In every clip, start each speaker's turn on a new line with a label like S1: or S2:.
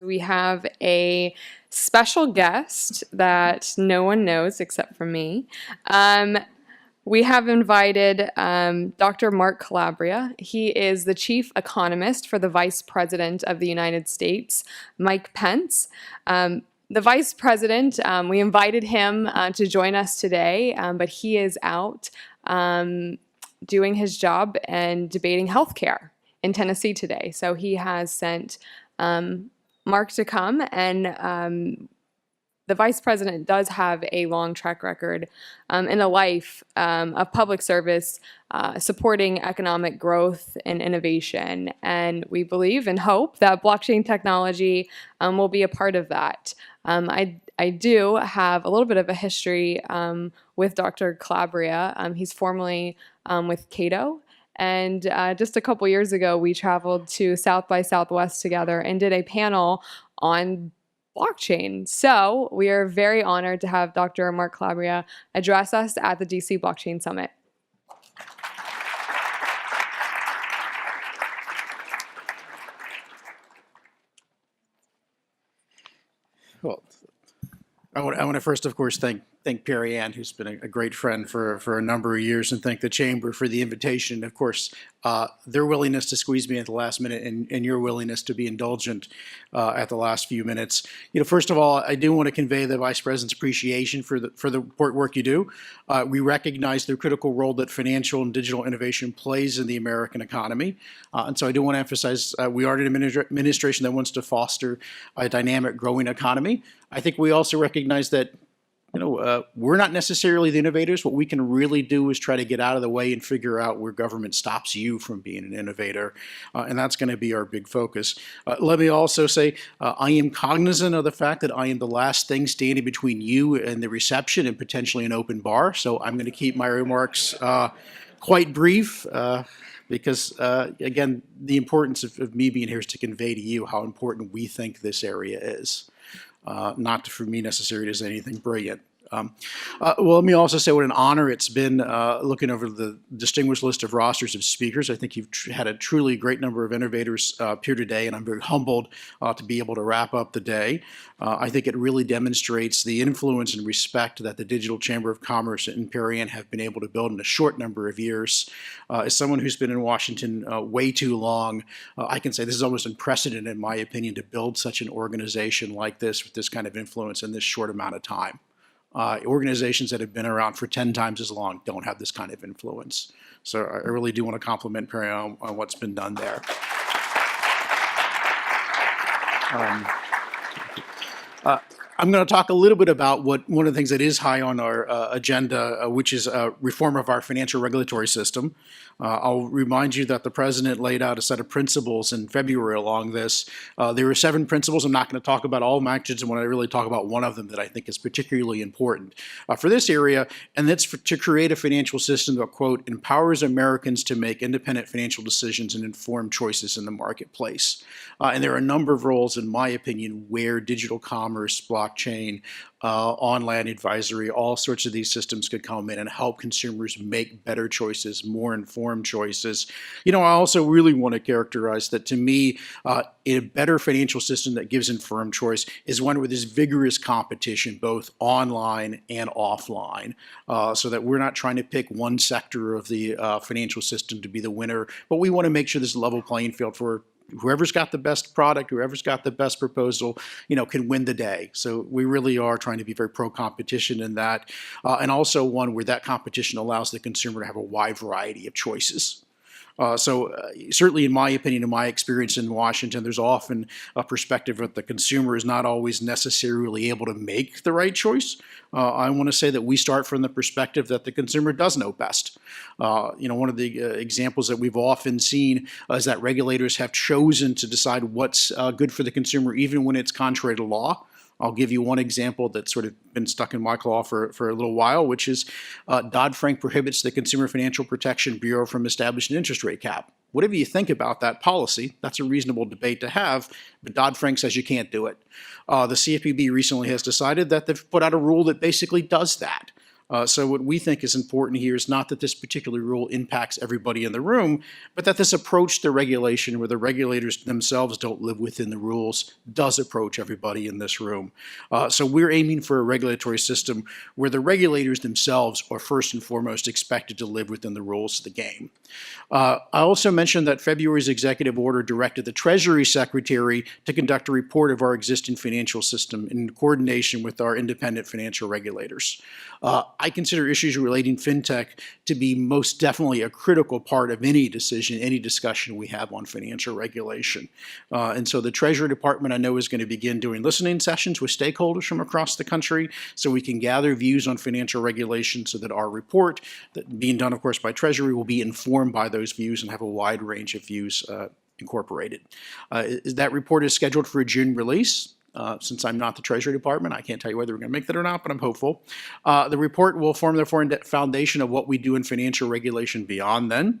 S1: We have a special guest that no one knows except for me. We have invited Dr. Mark Calabria. He is the chief economist for the Vice President of the United States, Mike Pence. The Vice President, we invited him to join us today, but he is out doing his job and debating healthcare in Tennessee today. So he has sent Mark to come, and the vice president does have a long track record in a life of public service, supporting economic growth and innovation. And we believe and hope that blockchain technology will be a part of that. I do have a little bit of a history with Dr. Calabria. He's formerly with Cato. And just a couple years ago, we traveled to South by Southwest together and did a panel on blockchain. So we are very honored to have Dr. Mark Calabria address us at the DC Blockchain Summit.
S2: Well, I want to first, of course, thank Perry Ann, who's been a great friend for a number of years, and thank the Chamber for the invitation. And of course, their willingness to squeeze me at the last minute, and your willingness to be indulgent at the last few minutes. First of all, I do want to convey the Vice President's appreciation for the important work you do. We recognize the critical role that financial and digital innovation plays in the American economy, and so I do want to emphasize we are an administration that wants to foster a dynamic, growing economy. I think we also recognize that we're not necessarily the innovators. What we can really do is try to get out of the way and figure out where government stops you from being an innovator. And that's going to be our big focus. Let me also say, I am cognizant of the fact that I am the last thing standing between you and the reception and potentially an open bar. So I'm going to keep my remarks quite brief. Because, again, the importance of me being here is to convey to you how important we think this area is. Not for me necessarily to say anything brilliant. Well, let me also say what an honor it's been looking over the distinguished list of rosters of speakers. I think you've had a truly great number of innovators appear today, and I'm very humbled to be able to wrap up the day. I think it really demonstrates the influence and respect that the Digital Chamber of Commerce and Perry Ann have been able to build in a short number of years. As someone who's been in Washington way too long, I can say this is almost unprecedented, in my opinion, to build such an organization like this with this kind of influence in this short amount of time. Organizations that have been around for 10 times as long don't have this kind of influence. So I really do want to compliment Perry on what's been done there. I'm going to talk a little bit about one of the things that is high on our agenda, which is reform of our financial regulatory system. I'll remind you that the President laid out a set of principles in February along this. There were 7 principles. I'm not going to talk about all of them. Actually, when I really talk about one of them that I think is particularly important for this area, and that's to create a financial system that, quote, empowers Americans to make independent financial decisions and informed choices in the marketplace. And there are a number of roles, in my opinion, where digital commerce, blockchain, online advisory, all sorts of these systems could come in and help consumers make better choices, more informed choices. I also really want to characterize that, to me, a better financial system that gives informed choice is one where there's vigorous competition, both online and offline, so that we're not trying to pick one sector of the financial system to be the winner, but we want to make sure there's a level playing field for whoever's got the best product, whoever's got the best proposal, can win the day. So we really are trying to be very pro-competition in that, and also one where that competition allows the consumer to have a wide variety of choices. Certainly, in my opinion, in my experience in Washington, there's often a perspective that the consumer is not always necessarily able to make the right choice. I want to say that we start from the perspective that the consumer does know best. One of the examples that we've often seen is that regulators have chosen to decide what's good for the consumer, even when it's contrary to law. I'll give you one example that's sort of been stuck in my claw for a little while, which is Dodd-Frank prohibits the Consumer Financial Protection Bureau from establishing an interest rate cap. Whatever you think about that policy, that's a reasonable debate to have, but Dodd-Frank says you can't do it. The CFPB recently has decided that they've put out a rule that basically does that. So what we think is important here is not that this particular rule impacts everybody in the room, but that this approach to regulation, where the regulators themselves don't live within the rules, does approach everybody in this room. So we're aiming for a regulatory system where the regulators themselves are first and foremost expected to live within the rules of the game. I also mentioned that February's executive order directed the Treasury Secretary to conduct a report of our existing financial system in coordination with our independent financial regulators. I consider issues relating fintech to be most definitely a critical part of any decision, any discussion we have on financial regulation. And so the Treasury Department, I know, is going to begin doing listening sessions with stakeholders from across the country so we can gather views on financial regulation so that our report, that being done, of course, by Treasury, will be informed by those views and have a wide range of views incorporated. That report is scheduled for a June release. Since I'm not the Treasury Department, I can't tell you whether we're going to make that or not, but I'm hopeful. The report will form the foundation of what we do in financial regulation beyond then.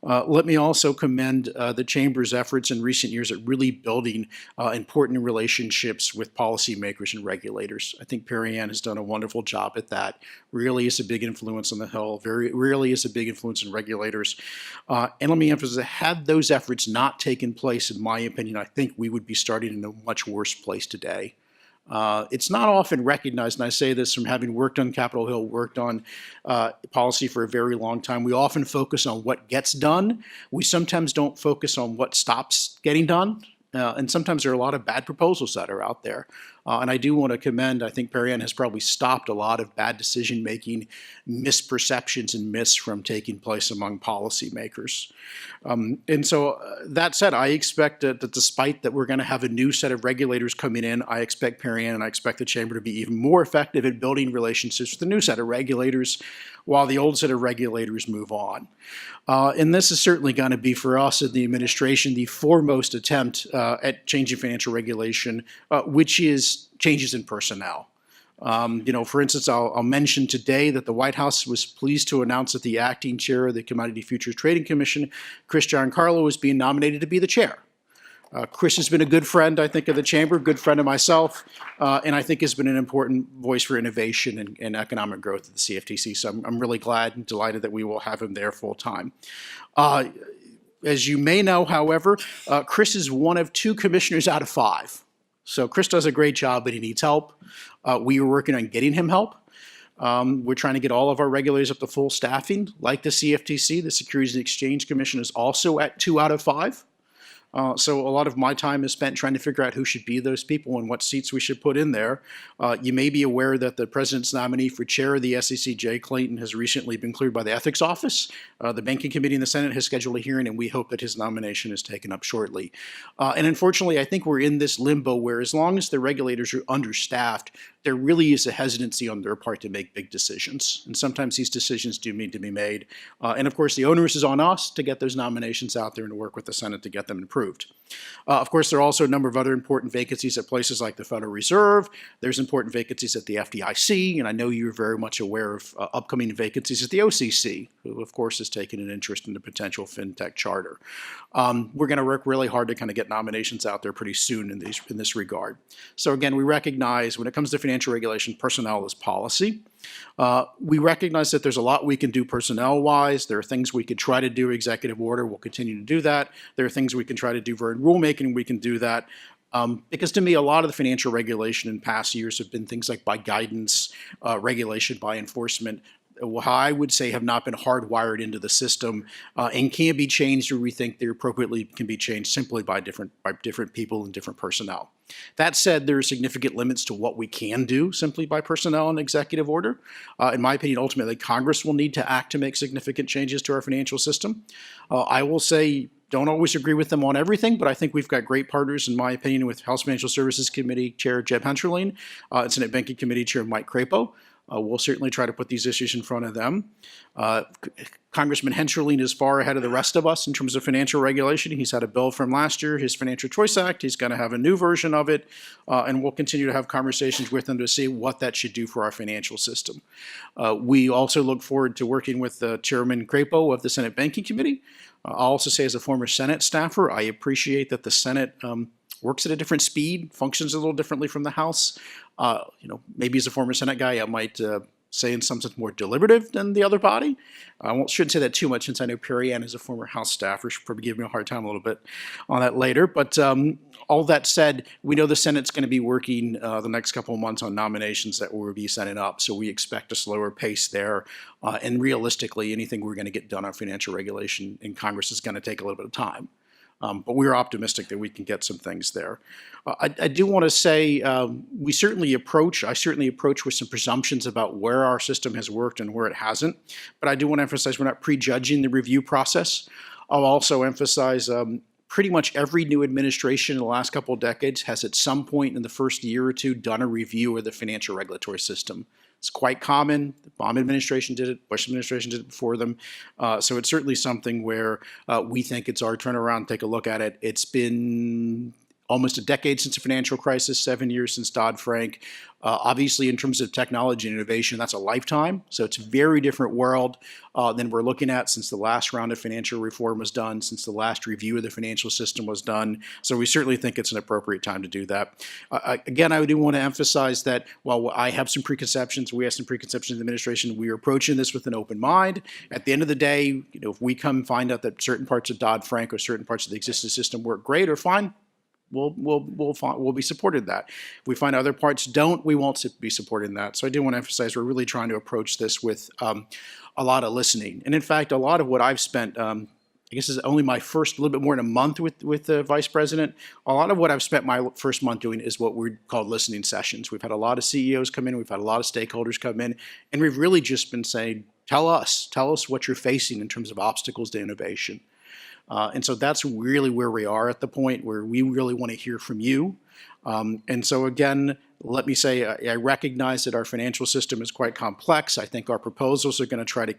S2: Let me also commend the Chamber's efforts in recent years at really building important relationships with policymakers and regulators. I think Perry Ann has done a wonderful job at that. Really is a big influence on the Hill, really is a big influence in regulators. And let me emphasize, had those efforts not taken place, in my opinion, I think we would be starting in a much worse place today. It's not often recognized, and I say this from having worked on Capitol Hill, worked on policy for a very long time. We often focus on what gets done. We sometimes don't focus on what stops getting done. And sometimes there are a lot of bad proposals that are out there. And I do want to commend, I think Perry Ann has probably stopped a lot of bad decision-making, misperceptions and myths from taking place among policymakers. And so that said, I expect that despite that we're going to have a new set of regulators coming in, I expect Perry Ann and I expect the Chamber to be even more effective at building relationships with the new set of regulators while the old set of regulators move on. And this is certainly going to be, for us in the administration, the foremost attempt at changing financial regulation, which is changes in personnel. For instance, I'll mention today that the White House was pleased to announce that the acting chair of the Commodity Futures Trading Commission, Chris Giancarlo, is being nominated to be the chair. Chris has been a good friend, I think, of the Chamber, good friend of myself, and I think has been an important voice for innovation and economic growth at the CFTC. So I'm really glad and delighted that we will have him there full time. As you may know, however, Chris is one of 2 commissioners out of 5. So Chris does a great job, but he needs help. We are working on getting him help. We're trying to get all of our regulators up to full staffing. Like the CFTC, the Securities and Exchange Commission is also at 2 out of 5. So a lot of my time is spent trying to figure out who should be those people and what seats we should put in there. You may be aware that the president's nominee for chair of the SEC, Jay Clayton, has recently been cleared by the Ethics Office. The Banking Committee in the Senate has scheduled a hearing, and we hope that his nomination is taken up shortly. And unfortunately, I think we're in this limbo where as long as the regulators are understaffed, there really is a hesitancy on their part to make big decisions. And sometimes these decisions do need to be made. And of course, the onus is on us to get those nominations out there and to work with the Senate to get them approved. Of course, there are also a number of other important vacancies at places like the Federal Reserve. There's important vacancies at the FDIC, and I know you're very much aware of upcoming vacancies at the OCC, who of course has taken an interest in the potential fintech charter. We're going to work really hard to kind of get nominations out there pretty soon in this regard. So again, we recognize when it comes to financial regulation, personnel is policy. We recognize that there's a lot we can do personnel-wise. There are things we could try to do executive order. We'll continue to do that. There are things we can try to do for rulemaking. We can do that. Because to me, a lot of the financial regulation in past years have been things like by guidance, regulation by enforcement, how I would say have not been hardwired into the system and can be changed or we think they appropriately can be changed simply by different people and different personnel. That said, there are significant limits to what we can do simply by personnel and executive order. In my opinion, ultimately, Congress will need to act to make significant changes to our financial system. I will say, don't always agree with them on everything, but I think we've got great partners, in my opinion, with House Financial Services Committee Chair Jeb Hensarling and Senate Banking Committee Chair Mike Crapo. We'll certainly try to put these issues in front of them. Congressman Hensarling is far ahead of the rest of us in terms of financial regulation. He's had a bill from last year, his Financial Choice Act. He's going to have a new version of it, and we'll continue to have conversations with him to see what that should do for our financial system. We also look forward to working with Chairman Crapo of the Senate Banking Committee. I'll also say, as a former Senate staffer, I appreciate that the Senate works at a different speed, functions a little differently from the House. Maybe as a former Senate guy, I might say in some sense more deliberative than the other body. Shouldn't say that too much since I know Perry Ann is a former House staffer. She'll probably give me a hard time a little bit on that later. But all that said, we know the Senate's going to be working the next couple of months on nominations that will be setting up. So we expect a slower pace there. And realistically, anything we're going to get done on financial regulation in Congress is going to take a little bit of time. But we're optimistic that we can get some things there. I do want to say I certainly approach with some presumptions about where our system has worked and where it hasn't. But I do want to emphasize we're not prejudging the review process. I'll also emphasize pretty much every new administration in the last couple of decades has at some point in the first year or two done a review of the financial regulatory system. It's quite common. The Obama administration did it. Bush administration did it before them. So it's certainly something where we think it's our turnaround. Take a look at it. It's been almost a decade since the financial crisis, 7 years since Dodd-Frank. Obviously, in terms of technology and innovation, that's a lifetime. So it's a very different world than we're looking at since the last round of financial reform was done, since the last review of the financial system was done. So we certainly think it's an appropriate time to do that. Again, I do want to emphasize that while I have some preconceptions, we have some preconceptions in the administration, we are approaching this with an open mind. At the end of the day, if we come find out that certain parts of Dodd-Frank or certain parts of the existing system work great or fine, we'll be supported that. If we find other parts don't, we won't be supporting that. So I do want to emphasize we're really trying to approach this with a lot of listening. And in fact, a lot of what I've spent, I guess is only my first little bit more than a month with the vice president. A lot of what I've spent my first month doing is what we call listening sessions. We've had a lot of CEOs come in, we've had a lot of stakeholders come in, and we've really just been saying, tell us what you're facing in terms of obstacles to innovation. And so that's really where we are at the point where we really want to hear from you. And so again, let me say I recognize that our financial system is quite complex. I think our proposals are going to try to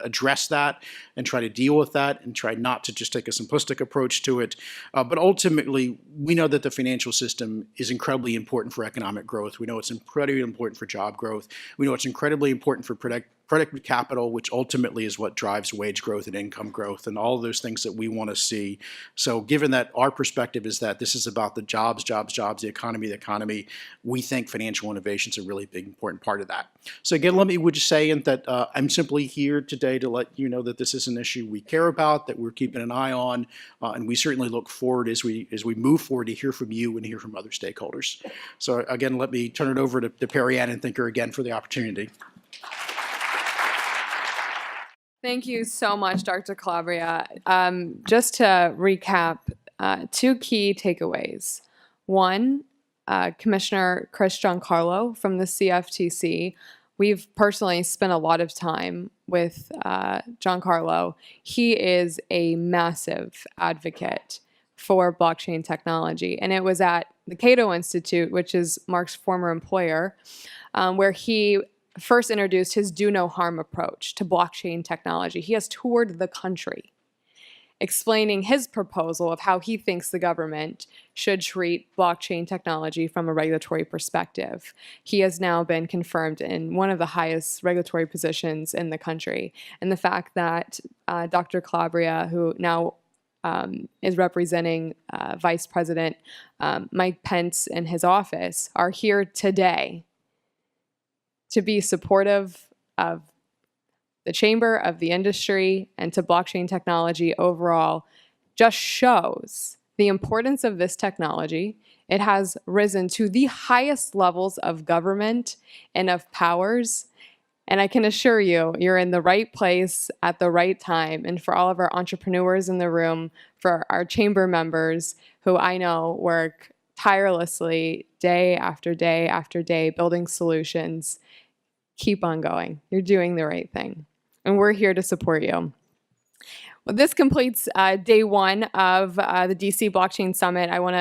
S2: address that and try to deal with that and try not to just take a simplistic approach to it. But ultimately, we know that the financial system is incredibly important for economic growth. We know it's incredibly important for job growth. We know it's incredibly important for productive capital, which ultimately is what drives wage growth and income growth and all of those things that we want to see. So given that our perspective is that this is about the jobs, the economy, we think financial innovation is a really big, important part of that. So again, let me just say that I'm simply here today to let you know that this is an issue we care about, that we're keeping an eye on, and we certainly look forward as we move forward to hear from you and hear from other stakeholders. So again, let me turn it over to Perry Ann and thank her again for the opportunity.
S1: Thank you so much, Dr. Calabria. Just to recap, two key takeaways. One, Commissioner Chris Giancarlo from the CFTC. We've personally spent a lot of time with Giancarlo. He is a massive advocate for blockchain technology. And it was at the Cato Institute, which is Mark's former employer, where he first introduced his do no harm approach to blockchain technology. He has toured the country explaining his proposal of how he thinks the government should treat blockchain technology from a regulatory perspective. He has now been confirmed in one of the highest regulatory positions in the country. And the fact that Dr. Calabria, who now is representing Vice President Mike Pence in his office, are here today to be supportive of the chamber, of the industry, and to blockchain technology overall, just shows the importance of this technology. It has risen to the highest levels of government and of powers. And I can assure you, you're in the right place at the right time. And for all of our entrepreneurs in the room, for our chamber members who I know work tirelessly day after day after day building solutions, keep on going. You're doing the right thing. And we're here to support you. Well, this completes day one of the DC Blockchain Summit. I want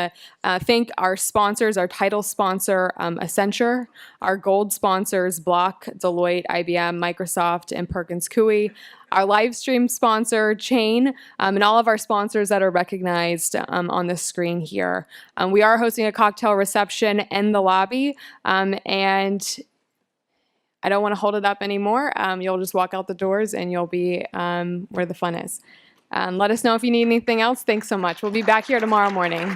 S1: to thank our sponsors, our title sponsor, Accenture, our gold sponsors, Block, Deloitte, IBM, Microsoft, and Perkins Coie, our live stream sponsor, Chain, and all of our sponsors that are recognized on the screen here. We are hosting a cocktail reception in the lobby, and I don't want to hold it up anymore. You'll just walk out the doors and you'll be where the fun is. Let us know if you need anything else. Thanks so much. We'll be back here tomorrow morning.